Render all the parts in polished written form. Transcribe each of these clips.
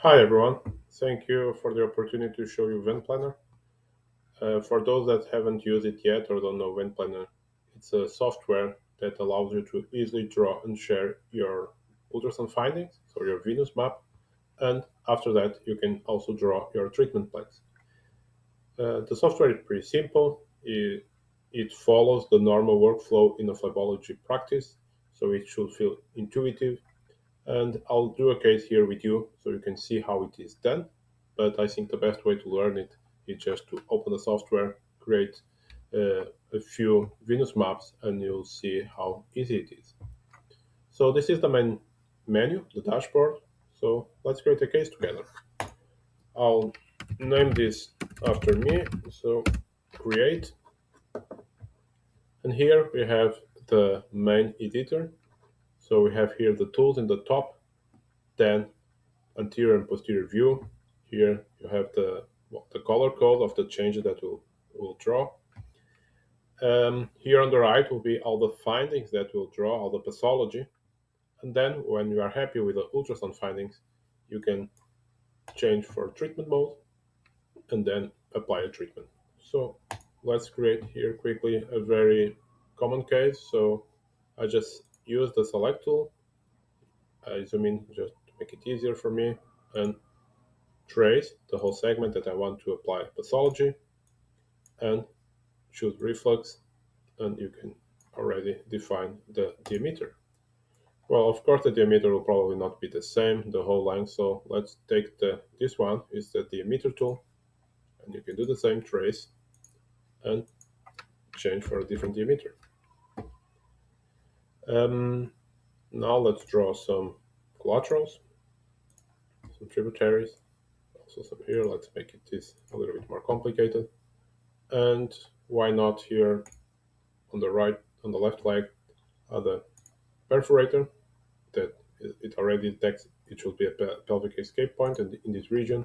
Hi everyone, thank you for the opportunity to show you Veinplanner. For those that haven't used it yet or don't know Veinplanner, it's a software that allows you to easily draw and share your ultrasound findings, so your Venus map, and after that you can also draw your treatment plans. The software is pretty simple. It follows the normal workflow in a phlebology practice, so it should feel intuitive, and I'll do a case here with you so you can see how it is done. But I think the best way to learn it is just to open the software, create a few Venus maps, and you'll see how easy it is. So this is the main menu, the dashboard. So let's create a case together. I'll name this after me. So create, and here we have the main editor. So we have here the tools in the top, then anterior and posterior view. Here you have the color code of the changes that we'll draw. Here on the right will be all the findings that we'll draw, all the pathology. And then when you are happy with the ultrasound findings, you can change for treatment mode and then apply a treatment. So let's create here quickly a very common case. So I just use the select tool. I zoom in just to make it easier for me and trace the whole segment that I want to apply pathology and choose reflux, and you can already define the diameter. Well, of course, the diameter will probably not be the same the whole length, so let's take this one is the diameter tool, and you can do the same trace and change for a different diameter. Um, Now let's draw some collaterals, some tributaries, also some here. Let's make it this a little bit more complicated. And why not here on the right, on the left leg, the perforator that it already detects it should be a pelvic escape point in this region,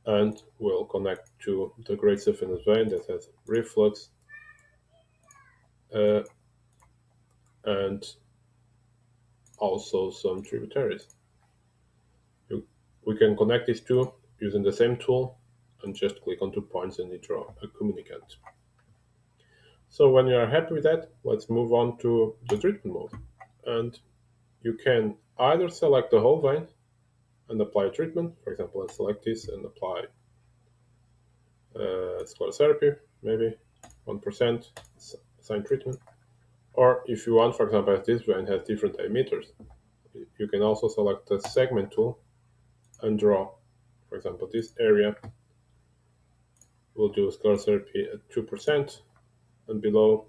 and will connect to the great saphenous vein that has reflux uh, and also some tributaries. We can connect these two using the same tool and just click on 2 points and you draw a communicant. So when you are happy with that, let's move on to the treatment mode. And you can either select the whole vein and apply a treatment. For example, let's select this and apply sclerotherapy, maybe 1% sign treatment. Or if you want, for example, as this vein has different diameters, you can also select the segment tool and draw. For example, this area will do sclerotherapy at 2%, and below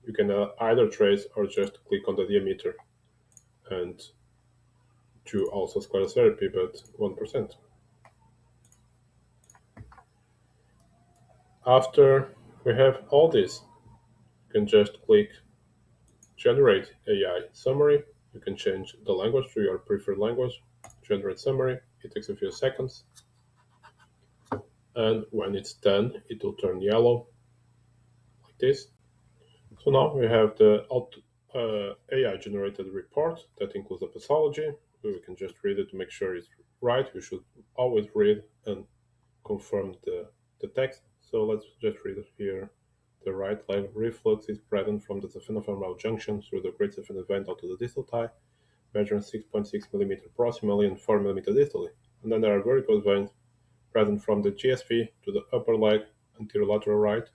you can either trace or just click on the diameter and do also sclerotherapy, but 1%. After we have all this, you can just click generate AI summary. You can change the language to your preferred language, generate summary. It takes a few seconds. And when it's done, it will turn yellow like this. So now we have the AI generated report that includes the pathology. We can just read it to make sure it's right. You should always read and confirm the text. So let's just read it here. The right leg reflux is present from the saphenofemoral junction through the great saphenous vein down to the distal thigh, measuring 6.6 millimeter proximally and 4 millimeter distally. And then there are varicose veins present from the GSV to the upper leg anterior lateral right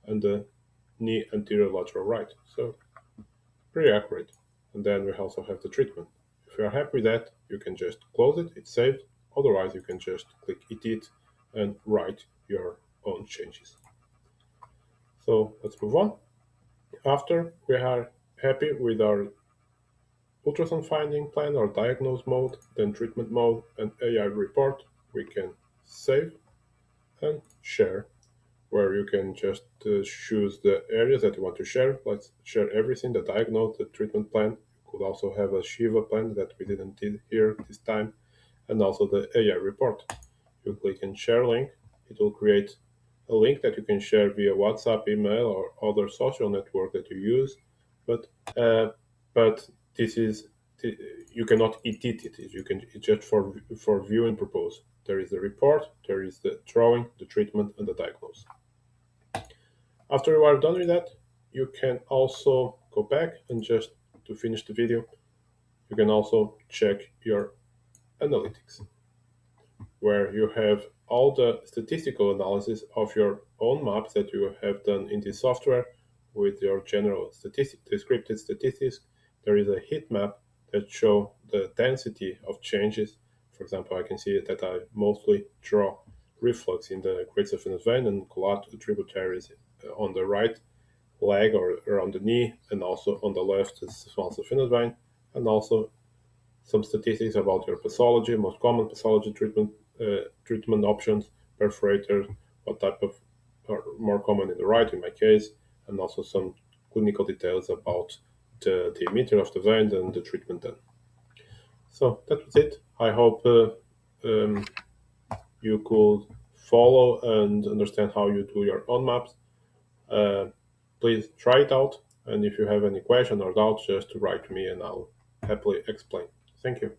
and the knee anterior lateral right. So pretty accurate. And then we also have the treatment. If you are happy with that, you can just close it, it's saved. Otherwise, you can just click edit and write your own changes. So let's move on. After we are happy with our ultrasound finding plan or diagnose mode, then treatment mode and AI report, we can save and share, where you can just choose the areas that you want to share. Let's share everything, the diagnose, the treatment plan. You could also have a Shiva plan that we didn't did here this time, and also the AI report. You click on share link. It will create a link that you can share via WhatsApp, email, or other social network that you use. But uh, but this is you cannot edit it. You can it's just for viewing purpose. There is the report, there is the drawing, the treatment, and the diagnosis. After you are done with that, you can also go back and just to finish the video, you can also check your analytics, where you have all the statistical analysis of your own maps that you have done in this software with your general descriptive statistics. There is a heat map that show the density of changes. For example, I can see that I mostly draw reflux in the great saphenous vein and tributaries on the right leg or around the knee, and also on the left is small saphenous vein, and also some statistics about your pathology, most common pathology treatment options, perforator, what type of are more common in the right in my case, and also some clinical details about the diameter of the veins and the treatment done. So that was it. I hope um, you could follow and understand how you do your own maps. Uh, Please try it out, and if you have any question or doubts, just write to me and I'll happily explain. Thank you.